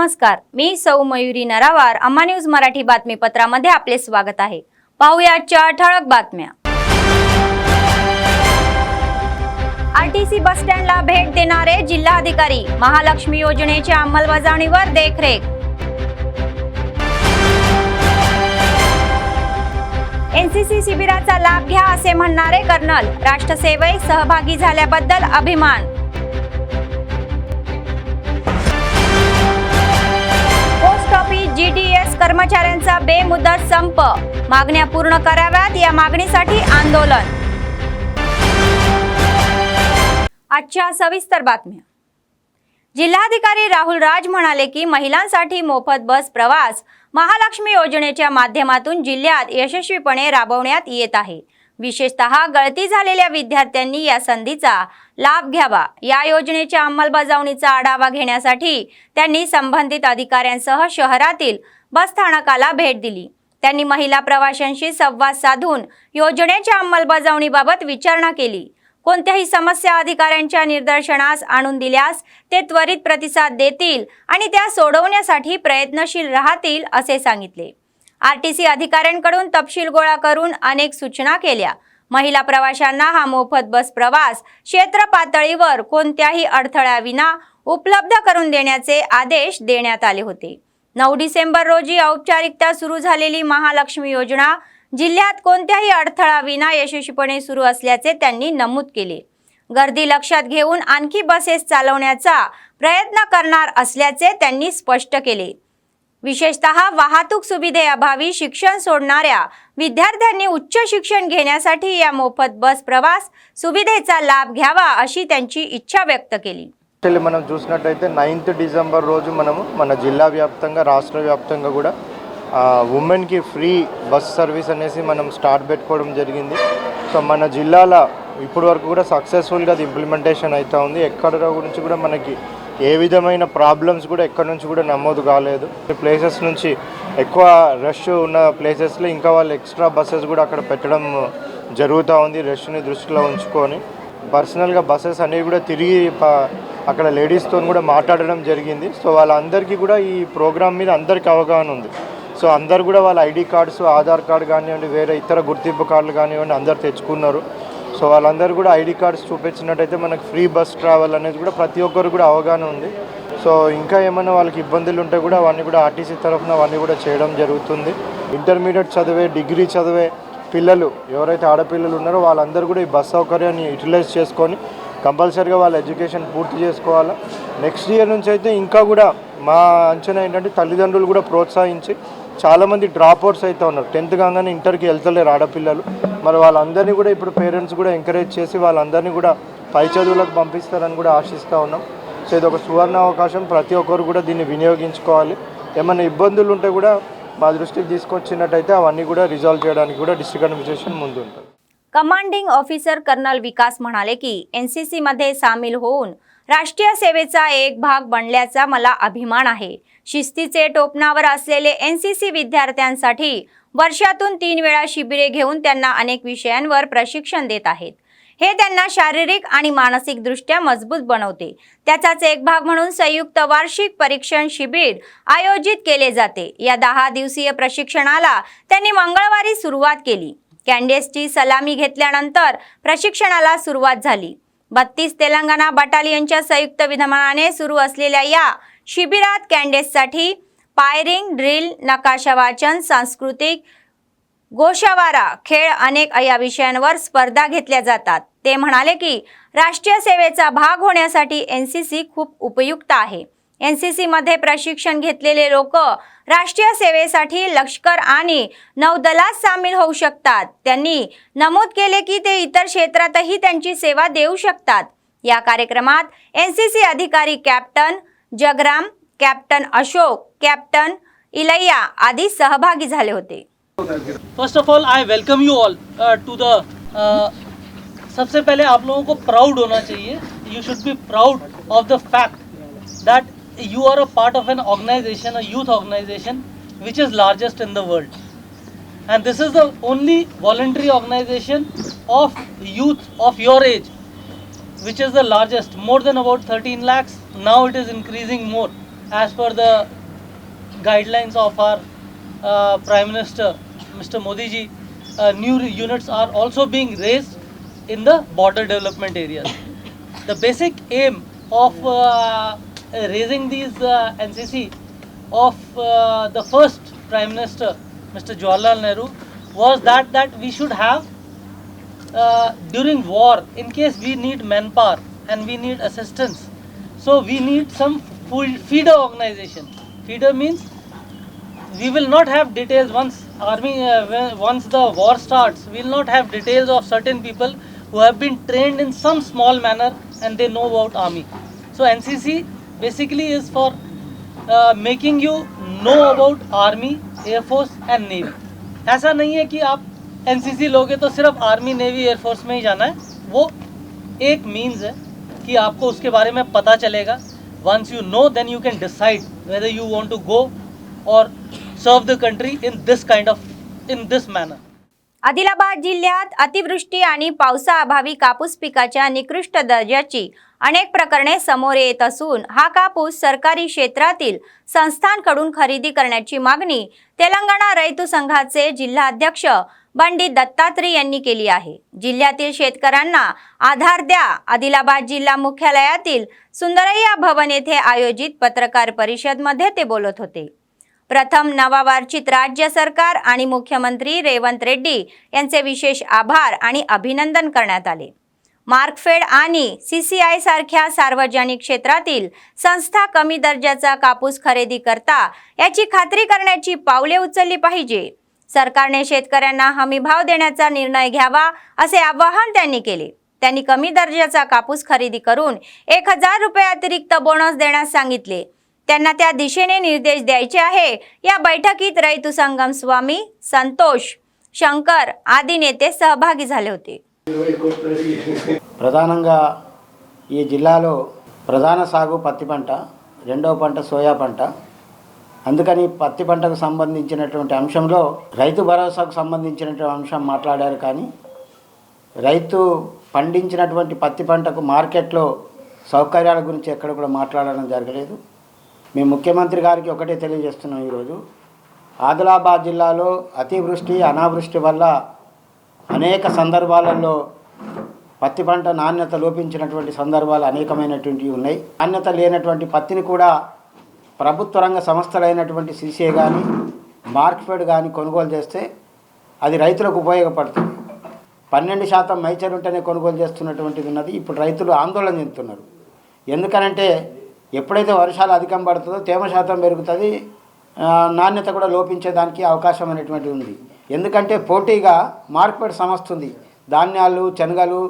नमस्कार, मी सौ मयुरी नरावार. अम्मा न्यूज मराठी बातमीपत्रामध्ये आपले स्वागत आहे. पाहूया आजच्या ठळक बातम्या. आरटीसी बस स्टँडला भेट देणारे जिल्हाधिकारी, महालक्ष्मी योजनेच्या अंमलबजावणीवर देखरेख. एनसीसी शिबिराचा लाभ घ्या असे म्हणणारे कर्नल, राष्ट्रसेवेत सहभागी झाल्याबद्दल अभिमान. पोस्ट ऑफिस जीडीएस कर्मचाऱ्यांचा बेमुदत संप, मागण्या पूर्ण कराव्यात या मागणीसाठी आंदोलन. आजच्या सविस्तर बातम्या. जिल्हाधिकारी राहुल राज म्हणाले की महिलांसाठी मोफत बस प्रवास महालक्ष्मी योजनेच्या माध्यमातून जिल्ह्यात यशस्वीपणे राबवण्यात येत आहे. विशेषतः गळती झालेल्या विद्यार्थ्यांनी या संधीचा लाभ घ्यावा. या योजनेच्या अंमलबजावणीचा आढावा घेण्यासाठी त्यांनी संबंधित अधिकाऱ्यांसह शहरातील बस स्थानकाला भेट दिली. त्यांनी महिला प्रवाशांशी संवाद साधून योजनेच्या अंमलबजावणीबाबत विचारणा केली. कोणत्याही समस्या अधिकाऱ्यांच्या निदर्शनास आणून दिल्यास ते त्वरित प्रतिसाद देतील आणि त्या सोडवण्यासाठी प्रयत्नशील राहतील असे सांगितले. आरटीसी अधिकाऱ्यांकडून तपशील गोळा करून अनेक सूचना केल्या. महिला प्रवाशांना हा मोफत बस प्रवास क्षेत्र पातळीवर कोणत्याही अडथळ्याविना उपलब्ध करून देण्याचे आदेश देण्यात आले होते. 9 डिसेंबर रोजी औपचारिकता सुरू झालेली महालक्ष्मी योजना जिल्ह्यात कोणत्याही अडथळाविना यशस्वीपणे सुरू असल्याचे त्यांनी नमूद केले. गर्दी लक्षात घेऊन आणखी बसेस चालवण्याचा प्रयत्न करणार असल्याचे त्यांनी स्पष्ट केले. विशेषतः वाहतूक सुविधेअभावी शिक्षण सोडणाऱ्या विद्यार्थ्यांनी उच्च शिक्षण घेण्यासाठी या मोफत बस प्रवास सुविधेचा लाभ घ्यावा अशी त्यांची इच्छा व्यक्त केली. మనం చూసినట్లయితే 9th డిసెంబర్ రోజు మనము మన జిల్లా వ్యాప్తంగా రాష్ట్ర వ్యాప్తంగా కూడా ఉమెన్కి ఫ్రీ బస్ సర్వీస్ అనేసి మనం స్టార్ట్ పెట్టుకోవడం జరిగింది. సో మన జిల్లాలో ఇప్పటి వరకు కూడా సక్సెస్ఫుల్గా అది ఇంప్లిమెంటేషన్ అవుతూ ఉంది. ఎక్కడ గురించి కూడా మనకి ఏ విధమైన ప్రాబ్లమ్స్ కూడా ఎక్కడి నుంచి కూడా నమోదు కాలేదు. ప్లేసెస్ నుంచి ఎక్కువ రష్ ఉన్న ప్లేసెస్లో ఇంకా వాళ్ళు ఎక్స్ట్రా బస్సెస్ కూడా అక్కడ పెట్టడం జరుగుతూ ఉంది. రష్ని దృష్టిలో ఉంచుకొని పర్సనల్గా బస్సెస్ అనేవి కూడా తిరిగి అక్కడ లేడీస్తో కూడా మాట్లాడడం జరిగింది. సో వాళ్ళందరికీ కూడా ఈ ప్రోగ్రామ్ మీద అందరికీ అవగాహన ఉంది. సో అందరు కూడా వాళ్ళ ఐడి కార్డ్స్, ఆధార్ కార్డు కానివ్వండి, వేరే ఇతర గుర్తింపు కార్డులు కానివ్వండి అందరు తెచ్చుకున్నారు. సో వాళ్ళందరూ కూడా ఐడి కార్డ్స్ చూపించినట్టయితే మనకు ఫ్రీ బస్ ట్రావెల్ అనేది కూడా ప్రతి ఒక్కరు కూడా అవగాహన ఉంది. సో ఇంకా ఏమైనా వాళ్ళకి ఇబ్బందులు ఉంటే కూడా అవన్నీ కూడా ఆర్టీసీ తరఫున అవన్నీ కూడా చేయడం జరుగుతుంది. ఇంటర్మీడియట్ చదివే, డిగ్రీ చదివే పిల్లలు ఎవరైతే ఆడపిల్లలు ఉన్నారో వాళ్ళందరూ కూడా ఈ బస్ సౌకర్యాన్ని యూటిలైజ్ చేసుకొని కంపల్సరీగా వాళ్ళ ఎడ్యుకేషన్ పూర్తి చేసుకోవాలి. నెక్స్ట్ ఇయర్ నుంచి అయితే ఇంకా కూడా మా అంచనా ఏంటంటే తల్లిదండ్రులు కూడా ప్రోత్సహించి చాలామంది డ్రాప్అవుట్స్ అయితే ఉన్నారు. 10th కాగానే ఇంటర్కి వెళ్తలేరు ఆడపిల్లలు. మరి వాళ్ళందరినీ కూడా ఇప్పుడు పేరెంట్స్ కూడా ఎంకరేజ్ చేసి వాళ్ళందరినీ కూడా పై చదువులకు పంపిస్తారని కూడా ఆశిస్తూ ఉన్నాం. సో ఇది ఒక సువర్ణ అవకాశం, ప్రతి ఒక్కరు కూడా దీన్ని వినియోగించుకోవాలి. ఏమైనా ఇబ్బందులు ఉంటే కూడా మా దృష్టికి తీసుకొచ్చినట్టయితే అవన్నీ కూడా రిజాల్వ్ చేయడానికి కూడా డిస్ట్रिक्ट ॲडमिनिस्ट्रेशन ముందు ఉంటుంది. कमांडिंग ऑफिसर कर्नल विकास म्हणाले की एनसीसी मध्ये सामील होऊन राष्ट्रीय सेवेचा एक भाग बनल्याचा मला अभिमान आहे. शिस्तीचे टोपणावर असलेले एनसीसी विद्यार्थ्यांसाठी वर्षातून 3 वेळा शिबिरे घेऊन त्यांना अनेक विषयांवर प्रशिक्षण देत आहेत. हे त्यांना शारीरिक आणि मानसिक दृष्ट्या मजबूत बनवते. त्याचाच एक भाग म्हणून संयुक्त वार्षिक परीक्षण शिबिर आयोजित केले जाते. या 10 दिवसीय प्रशिक्षणाला त्यांनी मंगळवारी सुरुवात केली. कॅन्डेसची सलामी घेतल्यानंतर प्रशिक्षणाला सुरुवात झाली. 32 तेलंगणा बटालियनच्या संयुक्त विद्यमानाने सुरू असलेल्या या शिबिरात कॅन्डेससाठी फायरिंग ड्रिल, नकाशा वाचन, सांस्कृतिक गोषवारा, खेळ अनेक या विषयांवर स्पर्धा घेतल्या जातात. ते म्हणाले की राष्ट्रीय सेवेचा भाग होण्यासाठी एनसीसी खूप उपयुक्त आहे. एनसीसी मध्ये प्रशिक्षण घेतलेले लोक राष्ट्रीय सेवेसाठी लष्कर आणि नौदलात सामील होऊ शकतात. त्यांनी नमूद केले की ते इतर क्षेत्रातही त्यांची सेवा देऊ शकतात. या कार्यक्रमात एनसीसी अधिकारी captain Jagram, captain Ashok, captain Ilaiya आदी सहभागी झाले होते. First of all I welcome you all to the सबसे पहले आप लोगों को प्राउड होना चाहिए. You should be proud of the fact that you are a part of an organization, a youth organization which is largest in the world, and this is the only voluntary organization of youth of your age which is the largest, more than about 13 lakhs. Now it is increasing more as per the guidelines of our Prime Minister, Mr. Modi ji, new units are also being raised in the border development areas. The basic aim of raising these NCC of the first Prime Minister, Mr. Jawaharlal Nehru, was that we should have during war, in case we need manpower and we need assistance, so we need some feeder organization. Feeder means we will not have details once once the war starts. We will not have details of certain people who have been trained in some small manner and they know about army. So NCC basically is for making you know about army, air force and navy. ऐसा नहीं है कि आप NCC लोगे तो सिर्फ army, navy, air force में ही जाना है. वो एक मीन्स है कि आपको उसके बारे में पता चलेगा. Once you know, then you can decide whether you want to go or serve the country in this manner. Adilabad जिल्ह्यात अतिवृष्टी आणि पावसाअभावी कापूस पिकाच्या निकृष्ट दर्जाची अनेक प्रकरणे समोर येत असून हा कापूस सरकारी क्षेत्रातील संस्थांकडून खरेदी करण्याची मागणी तेलंगणा रैतू संघाचे जिल्हाध्यक्ष बंडी दत्तात्री यांनी केली आहे. जिल्ह्यातील शेतकऱ्यांना आधार द्या. आदिलाबाद जिल्हा मुख्यालयातील सुंदरैया भवन येथे आयोजित पत्रकार परिषदेमध्ये ते बोलत होते. प्रथम नववार्षिक राज्य सरकार आणि मुख्यमंत्री रेवंत रेड्डी यांचे विशेष आभार आणि अभिनंदन करण्यात आले. मार्कफेड आणि CCI सारख्या सार्वजनिक क्षेत्रातील संस्था कमी दर्जाचा कापूस खरेदी करता याची खात्री करण्याची पावले उचलली पाहिजे. सरकारने शेतकऱ्यांना हमीभाव देण्याचा निर्णय घ्यावा असे आवाहन त्यांनी केले. त्यांनी कमी दर्जाचा कापूस खरेदी करून 1000 रुपये अतिरिक्त बोनस देण्यास सांगितले. त्यांना त्या दिशेने निर्देश द्यायचे आहे. या बैठकीत रैतू संगम स्वामी, संतोष, शंकर आदी नेते सहभागी झाले होते. ప్రధానంగా ఈ జిల్లాలో ప్రధాన సాగు పత్తి పంట, రెండవ పంట సోయా పంట. అందుకని పత్తి పంటకు సంబంధించినటువంటి అంశంలో రైతు భరోసాకు సంబంధించినటువంటి అంశం మాట్లాడారు. కానీ రైతు పండించినటువంటి పత్తి పంటకు మార్కెట్లో సౌకర్యాల గురించి ఎక్కడ కూడా మాట్లాడడం జరగలేదు. మేము ముఖ్యమంత్రి గారికి ఒకటే తెలియజేస్తున్నాం. ఈరోజు ఆదిలాబాద్ జిల్లాలో అతివృష్టి అనావృష్టి వల్ల అనేక సందర్భాలలో పత్తి పంట నాణ్యత లోపించినటువంటి సందర్భాలు అనేకమైనటువంటివి ఉన్నాయి. నాణ్యత లేనటువంటి పత్తిని కూడా ప్రభుత్వ రంగ సంస్థలైనటువంటి CCI కానీ మార్క్ఫెడ్ కానీ కొనుగోలు చేస్తే అది రైతులకు ఉపయోగపడుతుంది. 12% మైచర్ ఉంటేనే కొనుగోలు చేస్తున్నటువంటిది ఉన్నది. ఇప్పుడు రైతులు ఆందోళన చెందుతున్నారు. ఎందుకనంటే ఎప్పుడైతే వర్షాలు అధికం పడుతుందో తేమ శాతం పెరుగుతుంది, నాణ్యత కూడా లోపించేదానికి అవకాశం అనేటువంటిది ఉంది. ఎందుకంటే పోటీగా మార్కెట్ సంస్థ ఉంది. ధాన్యాలు, శనగలు,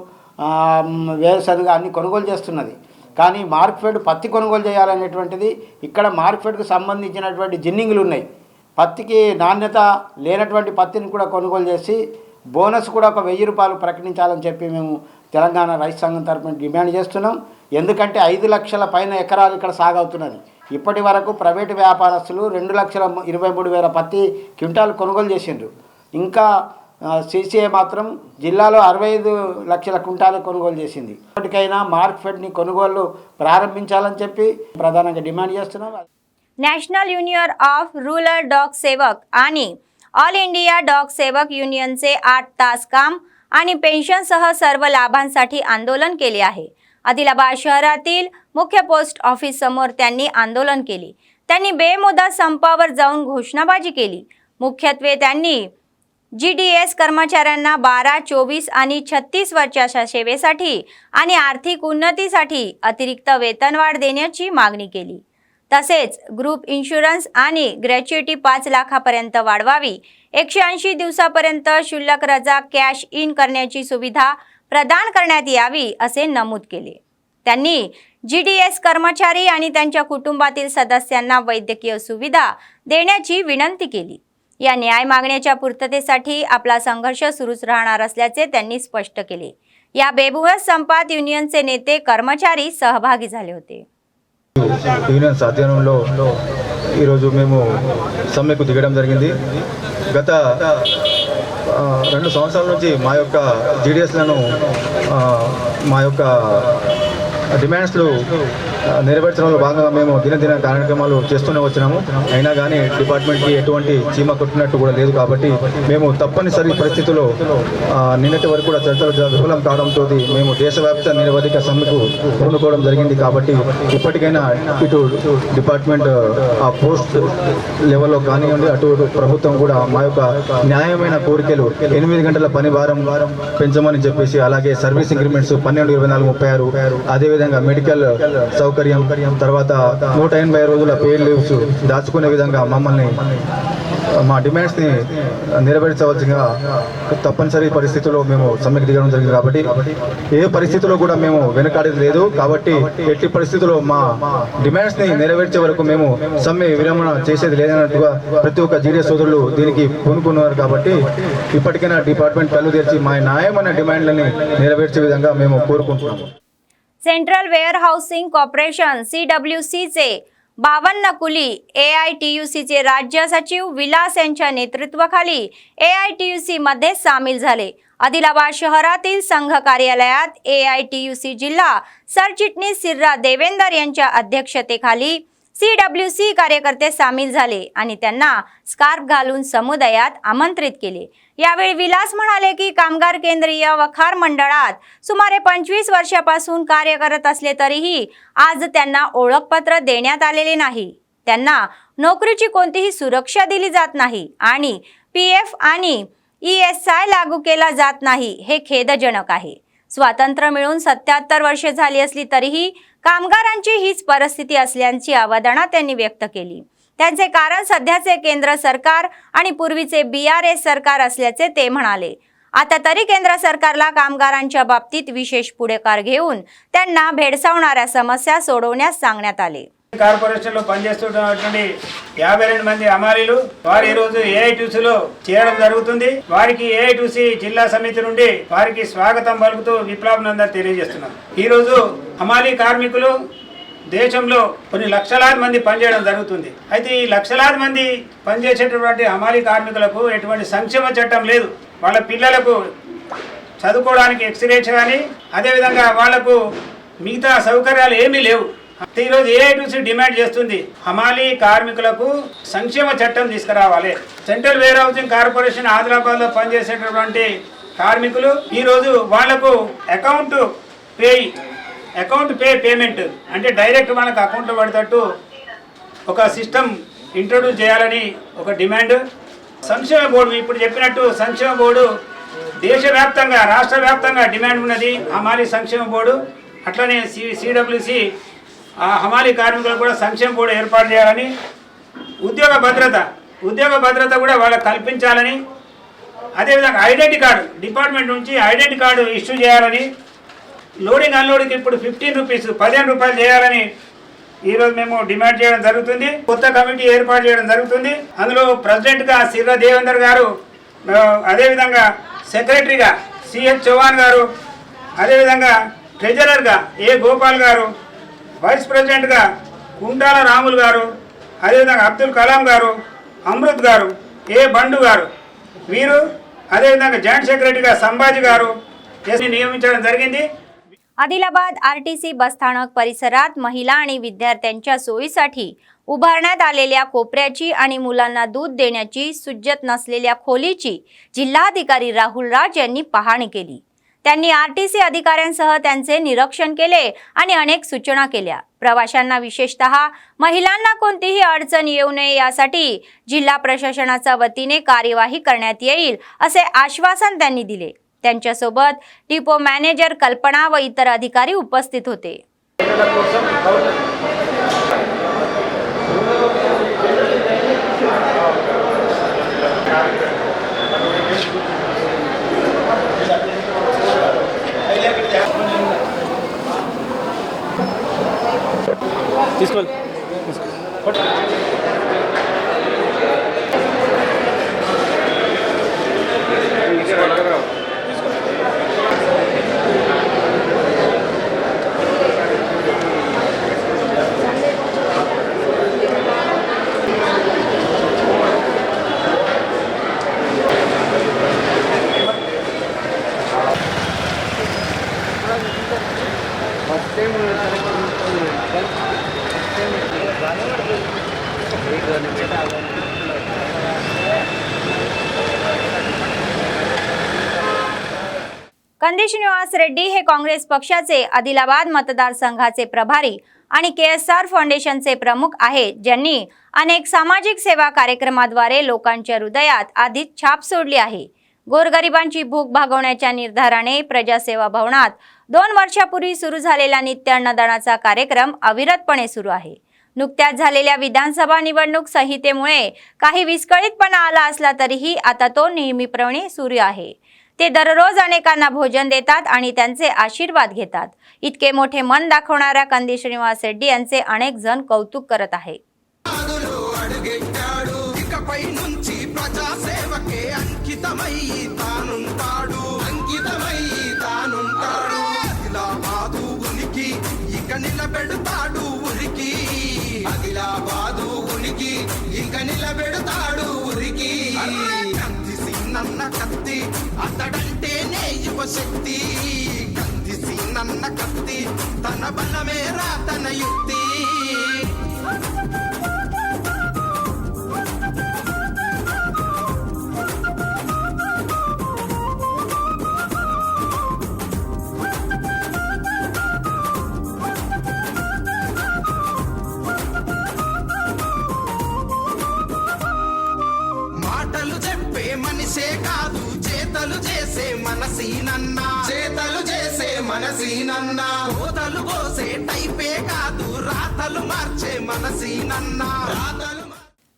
వేరుశనగ అన్ని కొనుగోలు చేస్తున్నది. కానీ మార్కెట్ పత్తి కొనుగోలు చేయాలనేటువంటిది ఇక్కడ మార్కెట్కు సంబంధించినటువంటి జిన్నింగ్లు ఉన్నాయి. పత్తికి నాణ్యత లేనటువంటి పత్తిని కూడా కొనుగోలు చేసి బోనస్ కూడా ఒక 1000 రూపాయలు ప్రకటించాలని చెప్పి మేము తెలంగాణ రైతు సంఘం తరఫున డిమాండ్ చేస్తున్నాం. ఎందుకంటే 5 లక్షల పైన ఎకరాలు ఇక్కడ సాగవుతున్నది. ఇప్పటి వరకు ప్రైవేటు వ్యాపారస్తులు 2,23,000 పత్తి క్వింటాలు కొనుగోలు చేసిండ్రు. ఇంకా CCI మాత్రం జిల్లాలో 65 లక్షల క్వింటాలు కొనుగోలు చేసింది. ఇప్పటికైనా మార్కెట్ని కొనుగోలు ప్రారంభించాలని చెప్పి ప్రధానంగా డిమాండ్ చేస్తున్నాం. National union of rural dog सेवक आणि ऑल इंडिया डॉग सेवक युनियनचे 8 तास काम आणि पेन्शनसह सर्व लाभांसाठी आंदोलन केले आहे. आदिलाबाद शहरातील मुख्य पोस्ट ऑफिस समोर त्यांनी आंदोलन केले. त्यांनी बेमुदत संपावर जाऊन घोषणाबाजी केली. मुख्यत्वे त्यांनी GDS कर्मचाऱ्यांना 12, 24 आणि 36 वर्षाच्या सेवेसाठी आणि आर्थिक उन्नतीसाठी अतिरिक्त वेतनवाढ देण्याची मागणी केली. तसेच ग्रुप इन्शुरन्स आणि ग्रॅच्युइटी 5 लाखापर्यंत वाढवावी. 180 दिवसापर्यंत शुल्क रजा कॅश इन करण्याची सुविधा प्रदान करण्यात यावी असे नमूद केले. त्यांनी GDS कर्मचारी आणि त्यांच्या कुटुंबातील सदस्यांना वैद्यकीय सुविधा देण्याची विनंती केली. या न्याय मागण्याच्या पूर्ततेसाठी आपला संघर्ष सुरूच राहणार असल्याचे त्यांनी स्पष्ट केले. या बेमुदत संपात युनियनचे नेते कर्मचारी सहभागी झाले होते. యూనియన్స్ ఆధ్వర్యంలో ఈరోజు మేము సమ్మెకు దిగడం జరిగింది. గత 2 సంవత్సరాల నుంచి మా యొక్క GDSలను మా యొక్క డిమాండ్స్లు నెరవేర్చడంలో భాగంగా మేము దినదిన కార్యక్రమాలు చేస్తూనే వచ్చినాము. అయినా కానీ డిపార్ట్మెంట్కి ఎటువంటి చీమ కొట్టినట్టు కూడా లేదు. కాబట్టి మేము తప్పనిసరి పరిస్థితుల్లో నిన్నటి వరకు కూడా చర్చలు విఫలం కావడంతో మేము దేశవ్యాప్త నిరవధిక సమ్మెకు పూనుకోవడం జరిగింది. కాబట్టి ఇప్పటికైనా ఇటు డిపార్ట్మెంట్ ఆ పోస్ట్ లెవెల్లో కానివ్వండి, అటు ప్రభుత్వం కూడా మా యొక్క న్యాయమైన కోరికలు 8 గంటల పని వారం పెంచమని చెప్పేసి, అలాగే సర్వీస్ ఇంక్రిమెంట్స్ 12, 24, 36, అదేవిధంగా మెడికల్ సౌకర్యం, తర్వాత 180 రోజుల పెయిడ్ లీవ్స్ దాచుకునే విధంగా మమ్మల్ని మా డిమాండ్స్ని నెరవేర్చవలసిందిగా తప్పనిసరి పరిస్థితుల్లో మేము సమ్మెకు దిగడం జరిగింది. కాబట్టి ఏ పరిస్థితుల్లో కూడా మేము వెనకాడేది లేదు. కాబట్టి ఎట్టి పరిస్థితుల్లో మా డిమాండ్స్ని నెరవేర్చే వరకు మేము సమ్మె విరమణ చేసేది లేదన్నట్టుగా ప్రతి ఒక్క జీడిఎస్ సోదరులు దీనికి పూనుకున్నారు. కాబట్టి ఇప్పటికైనా డిపార్ట్మెంట్ కళ్ళు తెరిచి మా న్యాయమైన డిమాండ్లని నెరవేర్చే విధంగా మేము కోరుకుంటున్నాము. सेंट्रल वेअर हाऊसिंग कॉर्पोरेशन CWCचे 52 कुली AITUCचे राज्य सचिव विलास यांच्या नेतृत्वाखाली AITUC मध्ये सामील झाले. आदिलाबाद शहरातील संघ कार्यालयात AITUC जिल्हा सरचिटणीस सिर्रा देवेंदर यांच्या अध्यक्षतेखाली CWC कार्यकर्ते सामील झाले आणि त्यांना स्कार्फ घालून समुदायात आमंत्रित केले. यावेळी विलास म्हणाले की कामगार केंद्रीय वखार मंडळात सुमारे 25 वर्षापासून कार्य करत असले तरीही आज त्यांना ओळखपत्र देण्यात आलेले नाही. त्यांना नोकरीची कोणतीही सुरक्षा दिली जात नाही आणि PF आणि ESI लागू केला जात नाही. हे खेदजनक आहे. स्वातंत्र्य मिळून 77 वर्षे झाली असली तरीही कामगारांची हीच परिस्थिती असल्याची अवधारणा त्यांनी व्यक्त केली. त्यांचे कारण सध्याचे केंद्र सरकार आणि पूर्वीचे BRS सरकार असल्याचे ते म्हणाले. आता तरी केंद्र सरकारला कामगारांच्या बाबतीत विशेष पुढाकार घेऊन त्यांना भेडसावणाऱ्या समस्या सोडवण्यास सांगण्यात आले. కార్పొరేషన్లో పనిచేస్తున్నటువంటి 52 మంది అమాలీలు వారు ఈ రోజు ఏఐటీసీలో చేరడం జరుగుతుంది. వారికి ఏఐటీసీ జిల్లా సమితి నుండి వారికి స్వాగతం పలుకుతూ విప్లవాభినందనలు తెలియజేస్తున్నాం. ఈ రోజు అమాలీ కార్మికులు దేశంలో కొన్ని లక్షలాది మంది పనిచేయడం జరుగుతుంది. అయితే ఈ లక్షలాది మంది పనిచేసేటటువంటి అమాలీ కార్మికులకు ఎటువంటి సంక్షేమ చట్టం లేదు. వాళ్ళ పిల్లలకు చదువుకోవడానికి ఎక్స్రేస్ కానీ అదేవిధంగా వాళ్లకు మిగతా సౌకర్యాలు ఏమీ లేవు. ఈరోజు ఏఐటీసీ డిమాండ్ చేస్తుంది హమాలీ కార్మికులకు సంక్షేమ చట్టం తీసుకురావాలి. సెంట్రల్ వేర్ హౌసింగ్ కార్పొరేషన్ ఆదిలాబాద్లో పనిచేసేటటువంటి కార్మికులు ఈరోజు వాళ్లకు అకౌంట్ పే పేమెంట్ అంటే డైరెక్ట్ వాళ్ళకి అకౌంట్లో పడేటట్టు ఒక సిస్టమ్ ఇంట్రొడ్యూస్ చేయాలని ఒక డిమాండ్. సంక్షేమ బోర్డు ఇప్పుడు చెప్పినట్టు సంక్షేమ బోర్డు దేశవ్యాప్తంగా రాష్ట్ర వ్యాప్తంగా డిమాండ్ ఉన్నది హమాలీ సంక్షేమ బోర్డు. అట్లనే CWC హమాలీ కార్మికులకు కూడా సంక్షేమ బోర్డు ఏర్పాటు చేయాలని, ఉద్యోగ భద్రత కూడా వాళ్ళకి కల్పించాలని, అదేవిధంగా ఐడెంటిటీ కార్డు డిపార్ట్మెంట్ నుంచి ఐడెంటిటీ కార్డు ఇష్యూ చేయాలని, లోడింగ్ అన్లోడింగ్ ఇప్పుడు 15 రూపీస్ 15 రూపాయలు చేయాలని ఈరోజు మేము డిమాండ్ చేయడం జరుగుతుంది. కొత్త కమిటీ ఏర్పాటు చేయడం జరుగుతుంది. అందులో ప్రెసిడెంట్గా సిర్రా దేవేందర్ గారు, అదేవిధంగా సెక్రటరీగా CH చౌహాన్ గారు, అదేవిధంగా ట్రెజరర్గా A గోపాల్ గారు, వైస్ ప్రెసిడెంట్గా కుంటాల రాములు గారు, అదేవిధంగా అబ్దుల్ కలాం గారు, అమృత్ గారు, A బండు గారు, వీరు అదేవిధంగా జాయింట్ సెక్రటరీగా సంభాజీ గారు నియమించడం జరిగింది. आदिलाबाद RTC बसस्थानक परिसरात महिला आणि विद्यार्थ्यांच्या सोयीसाठी उभारण्यात आलेल्या कोपऱ्याची आणि मुलांना दूध देण्याची सुज्जत नसलेल्या खोलीची जिल्हाधिकारी राहुल राज यांनी पाहणी केली. त्यांनी RTC अधिकाऱ्यांसह त्यांचे निरीक्षण केले आणि अनेक सूचना केल्या. प्रवाशांना विशेषतः महिलांना कोणतीही अडचण येऊ नये यासाठी जिल्हा प्रशासनाच्या वतीने कार्यवाही करण्यात येईल असे आश्वासन त्यांनी दिले. त्यांच्यासोबत डिपो मॅनेजर कल्पना व इतर अधिकारी उपस्थित होते. ఫస్ట్ టైం कंदी श्रीनिवास रेड्डी हे काँग्रेस पक्षाचे आदिलाबाद मतदारसंघाचे प्रभारी आणि KSR फाउंडेशनचे प्रमुख आहेत, ज्यांनी अनेक सामाजिक सेवा कार्यक्रमाद्वारे लोकांच्या हृदयात आधीच छाप सोडली आहे। गोरगरिबांची भूक भागवण्याच्या निर्धाराने प्रजासेवा भवनात 2 वर्षापूर्वी सुरू झालेला नित्य अन्नदानाचा कार्यक्रम अविरतपणे सुरू आहे। नुकत्याच झालेल्या विधानसभा निवडणूक संहितेमुळे काही विस्कळीतपणा आला असला तरीही आता तो नेहमीप्रमाणे सुरू आहे। ते दररोज अनेकांना भोजन देतात आणि त्यांचे आशीर्वाद घेतात। इतके मोठे मन दाखवणाऱ्या कंदी श्रीनिवास रेड्डी यांचे अनेक जण कौतुक करत आहेत। నన్న కత్తి అతడంటేనే యువశక్తి కందిసి నన్న కత్తి తన బలమేరా తన యుక్తి మాటలు చెప్పే మనిషే కాదు చేతలు చేసే మనసీనన్నా చేతలు చేసే మనసీనన్నా కోతలు కోసే టైపే కాదు రాతలు మార్చే మనసీనన్నా రాతలు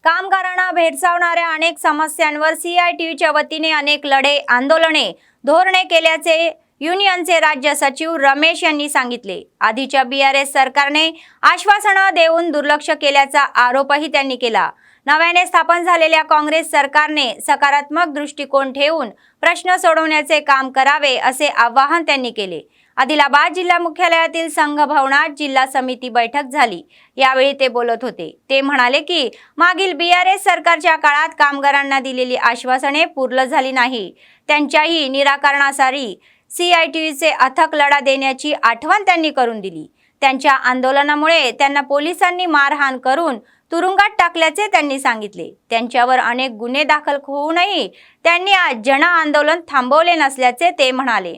कामगारांना भेडसावणाऱ्या अनेक समस्यांवर CITUच्या वतीने अनेक लढे, आंदोलने, धोरणे केल्याचे युनियनचे राज्य सचिव रमेश यांनी सांगितले। आधीच्या BRS सरकारने आश्वासनं देऊन दुर्लक्ष केल्याचा आरोपही त्यांनी केला। नव्याने स्थापन झालेल्या काँग्रेस सरकारने सकारात्मक दृष्टिकोन ठेवून प्रश्न सोडवण्याचे काम करावे असे आवाहन त्यांनी केले। आदिलाबाद जिल्हा मुख्यालयातील संघ भवनात जिल्हा समिती बैठक झाली। यावेळी ते बोलत होते। ते म्हणाले की मागील BRS सरकारच्या काळात कामगारांना दिलेली आश्वासने पूर्ण झाली नाही। त्यांच्याही निराकरणासाठी CITUचे अथक लढा देण्याची आठवण त्यांनी करून दिली। त्यांच्या आंदोलनामुळे त्यांना पोलिसांनी मारहाण करून तुरुंगात टाकल्याचे त्यांनी सांगितले। त्यांच्यावर अनेक गुन्हे दाखल होऊनही त्यांनी आज जन आंदोलन थांबवले नसल्याचे ते म्हणाले।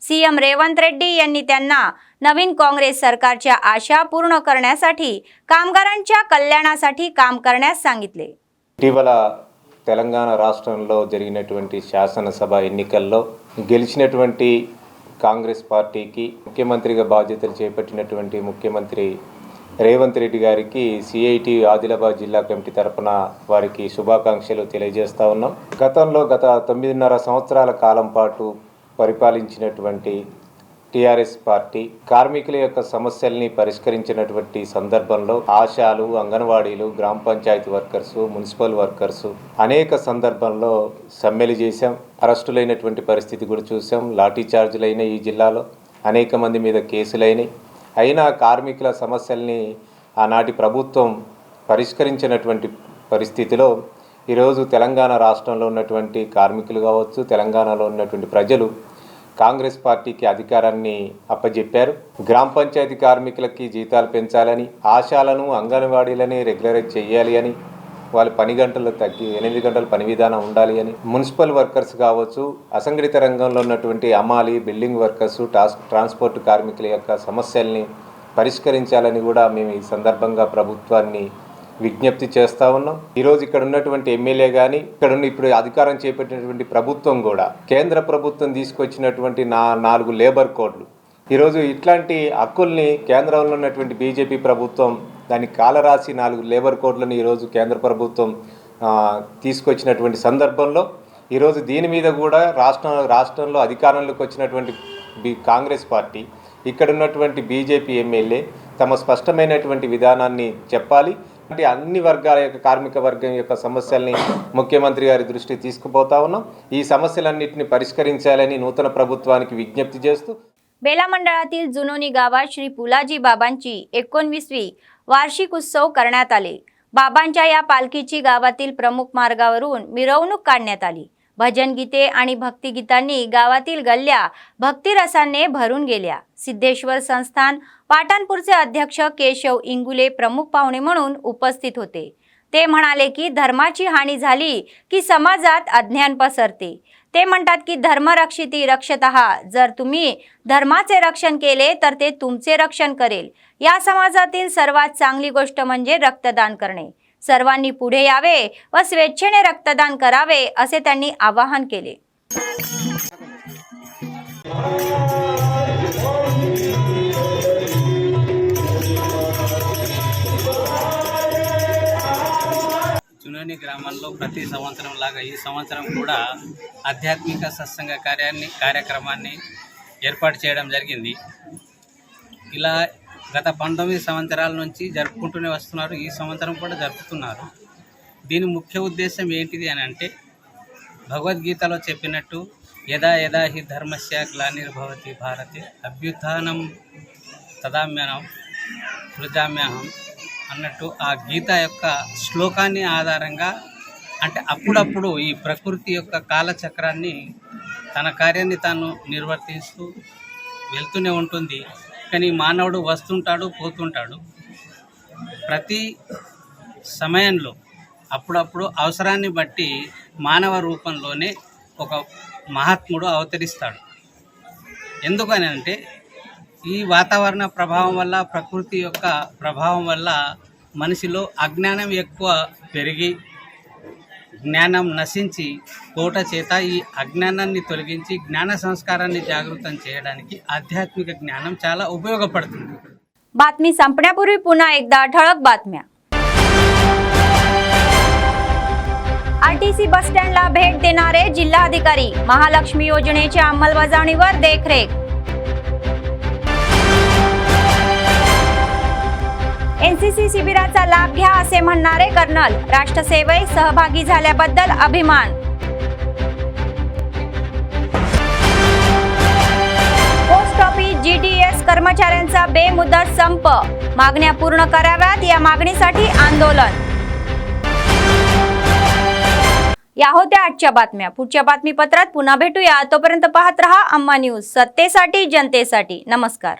CM रेवंत रेड्डी यांनी त्यांना नवीन काँग्रेस सरकारच्या आशा पूर्ण करण्यासाठी कामगारांच्या कल्याणासाठी काम करण्यास सांगितले। ఇటీవల తెలంగాణ రాష్ట్రంలో జరిగినటువంటి శాసనసభ ఎన్నికల్లో గెలిచినటువంటి కాంగ్రెస్ పార్టీకి ముఖ్యమంత్రిగా బాధ్యతలు చేపట్టినటువంటి ముఖ్యమంత్రి రేవంత్ రెడ్డి గారికి CITU ఆదిలాబాద్ జిల్లా కమిటీ తరపున వారికి శుభాకాంక్షలు తెలియజేస్తా ఉన్నాం। గతంలో గత 9.5 సంవత్సరాల కాలం పాటు పరిపాలించినటువంటి TRS పార్టీ కార్మికుల యొక్క సమస్యల్ని పరిష్కరించినటువంటి సందర్భంలో ఆశాలు, అంగన్వాడీలు, గ్రామ పంచాయతీ వర్కర్స్, మున్సిపల్ వర్కర్స్ అనేక సందర్భంలో సమ్మెలు చేశాం। అరెస్టులైనటువంటి పరిస్థితి కూడా చూసాం। లాఠీ చార్జీలైన ఈ జిల్లాలో అనేక మంది మీద కేసులైనాయి। అయినా కార్మికుల సమస్యల్ని ఆనాటి ప్రభుత్వం పరిష్కరించినటువంటి పరిస్థితిలో ఈరోజు తెలంగాణ రాష్ట్రంలో ఉన్నటువంటి కార్మికులు కావచ్చు, తెలంగాణలో ఉన్నటువంటి ప్రజలు కాంగ్రెస్ పార్టీకి అధికారాన్ని అప్పజెప్పారు। గ్రామ పంచాయతీ కార్మికులకి జీతాలు పెంచాలని, ఆశాలను, అంగన్వాడీలని రెగ్యులరైజ్ చేయాలి అని, వాళ్ళ పని గంటలు తగ్గి 8 గంటల పని విధానం ఉండాలి అని, మున్సిపల్ వర్కర్స్ కావచ్చు, అసంఘటిత రంగంలో ఉన్నటువంటి అమాలి, బిల్డింగ్ వర్కర్స్, ట్రాన్స్పోర్ట్ కార్మికుల యొక్క సమస్యల్ని పరిష్కరించాలని కూడా మేము ఈ సందర్భంగా ప్రభుత్వాన్ని విజ్ఞప్తి చేస్తూ ఉన్నాం। ఈరోజు ఇక్కడ ఉన్నటువంటి ఎమ్మెల్యే కానీ, ఇక్కడ ఉన్న ఇప్పుడు అధికారం చేపట్టినటువంటి ప్రభుత్వం కూడా కేంద్ర ప్రభుత్వం తీసుకొచ్చినటువంటి 4 లేబర్ కోడ్లు, ఈరోజు ఇట్లాంటి హక్కుల్ని కేంద్రంలో ఉన్నటువంటి BJP ప్రభుత్వం దాన్ని కాలరాసి 4 లేబర్ కోడ్లను ఈరోజు కేంద్ర ప్రభుత్వం తీసుకొచ్చినటువంటి సందర్భంలో ఈరోజు దీని మీద కూడా రాష్ట్రంలో అధికారంలోకి వచ్చినటువంటి కాంగ్రెస్ పార్టీ, ఇక్కడ ఉన్నటువంటి BJP ఎమ్మెల్యే తమ స్పష్టమైనటువంటి విధానాన్ని చెప్పాలి। అంటే అన్ని వర్గాల యొక్క కార్మిక వర్గం యొక్క సమస్యల్ని ముఖ్యమంత్రి గారి దృష్టికి తీసుకుపోతా ఉన్నాం। ఈ సమస్యలన్నింటినీ పరిష్కరించాలని నూతన ప్రభుత్వానికి విజ్ఞప్తి చేస్తూ बेला मंडळातील जुनोनी गावात श्री पुलाजी बाबांची 19वी वार्षिक उत्सव करण्यात आले। बाबांच्या या पालखीची गावातील प्रमुख मार्गावरून मिरवणूक काढण्यात आली। भजन गीते आणि भक्तिगीतांनी गावातील गल्ल्या भक्तिरसाने भरून गेल्या। सिद्धेश्वर संस्थान पाटणपूरचे अध्यक्ष केशव इंगुले प्रमुख पाहुणे म्हणून उपस्थित होते। ते म्हणाले की धर्माची हानी झाली की समाजात अज्ञान पसरते. ते म्हणतात की धर्मरक्षिती रक्षतः. जर तुम्ही धर्माचे रक्षण केले तर ते तुमचे रक्षण करेल. या समाजातील सर्वात चांगली गोष्ट म्हणजे रक्तदान करणे. सर्वांनी पुढे यावे व स्वेच्छेने रक्तदान करावे असे त्यांनी आवाहन केले. చునోని గ్రామంలో ప్రతి సంవత్సరం లాగా ఈ సంవత్సరం కూడా ఆధ్యాత్మిక సత్సంగ కార్యక్రమాన్ని ఏర్పాటు చేయడం జరిగింది. ఇలా గత 19 సంవత్సరాల నుంచి జరుపుకుంటూనే వస్తున్నారు. ఈ సంవత్సరం కూడా జరుపుతున్నారు. దీని ముఖ్య ఉద్దేశం ఏంటిది అని అంటే, భగవద్గీతలో చెప్పినట్టు యదా యదా హి ధర్మస్య గ్లానిర్భవతి భారతే అభ్యుత్థానం తదామ్యనం సృజామ్యహం అన్నట్టు ఆ గీత యొక్క శ్లోకాన్ని ఆధారంగా అంటే అప్పుడప్పుడు ఈ ప్రకృతి యొక్క కాలచక్రాన్ని తన కార్యాన్ని తాను నిర్వర్తిస్తూ వెళ్తూనే ఉంటుంది. కానీ మానవుడు వస్తుంటాడు, పోతుంటాడు. ప్రతి సమయంలో అప్పుడప్పుడు అవసరాన్ని బట్టి మానవ రూపంలోనే ఒక మహాత్ముడు అవతరిస్తాడు. ఎందుకని అంటే ఈ వాతావరణ ప్రభావం వల్ల, ప్రకృతి యొక్క ప్రభావం వల్ల మనిషిలో అజ్ఞానం ఎక్కువ పెరిగి జ్ఞానం నశించి కోట చేత ఈ అజ్ఞానాన్ని తొలగించి జ్ఞాన సంస్కారాన్ని జాగృతం చేయడానికి ఆధ్యాత్మిక జ్ఞానం చాలా ఉపయోగపడుతుంది. बातमी संपण्यापूर्वी पुन्हा एकदा ठळक बातम्या. आरटीसी बस स्टँडला भेट देणारे जिल्हाधिकारी. महालक्ष्मी योजनेच्या अंमलबजावणीवर देखरेख. एनसीसी शिबिराचा लाभ घ्या असे म्हणणारे कर्नल. राष्ट्रसेवेत सहभागी झाल्याबद्दल अभिमान. पोस्ट ऑफिस जीटीएस कर्मचाऱ्यांचा बेमुदत संप. मागण्या पूर्ण कराव्यात या मागणीसाठी आंदोलन. या होत्या आजच्या बातम्या. पुढच्या बातमीपत्रात पुन्हा भेटूया. तोपर्यंत पाहत रहा अम्मा न्यूज, सत्तेसाठी जनतेसाठी. नमस्कार.